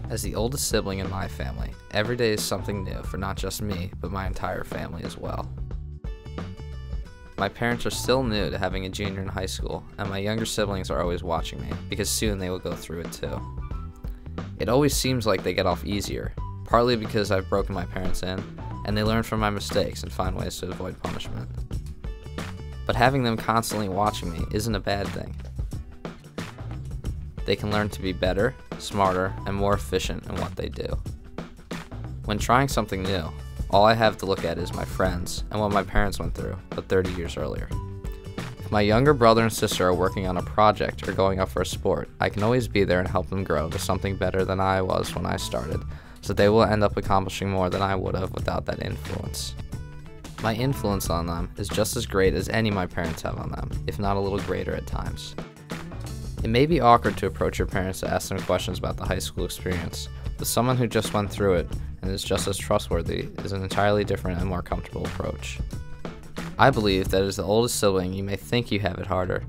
As the oldest sibling in my family, every day is something new for not just me, but my entire family as well. My parents are still new to having a junior in high school, and my younger siblings are always watching me, because soon they will go through it too. It always seems like they get off easier, partly because I've broken my parents in, and they learn from my mistakes and find ways to avoid punishment. But having them constantly watching me isn't a bad thing. They can learn to be better, smarter, and more efficient in what they do. When trying something new, all I have to look at is my friends and what my parents went through, but 30 years earlier. If my younger brother and sister are working on a project or going up for a sport, I can always be there and help them grow to something better than I was when I started, so they will end up accomplishing more than I would have without that influence. My influence on them is just as great as any my parents have on them, if not a little greater at times. It may be awkward to approach your parents to ask them questions about the high school experience, but someone who just went through it and is just as trustworthy is an entirely different and more comfortable approach. I believe that as the oldest sibling you may think you have it harder,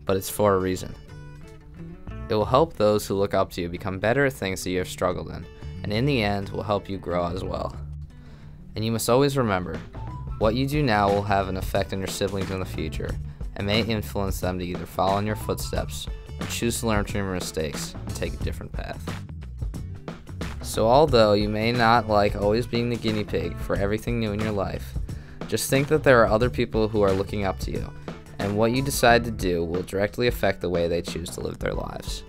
but it's for a reason. It will help those who look up to you become better at things that you have struggled in, and in the end will help you grow as well. And you must always remember, what you do now will have an effect on your siblings in the future, and may influence them to either follow in your footsteps or choose to learn from your mistakes and take a different path. So although you may not like always being the guinea pig for everything new in your life, just think that there are other people who are looking up to you, and what you decide to do will directly affect the way they choose to live their lives.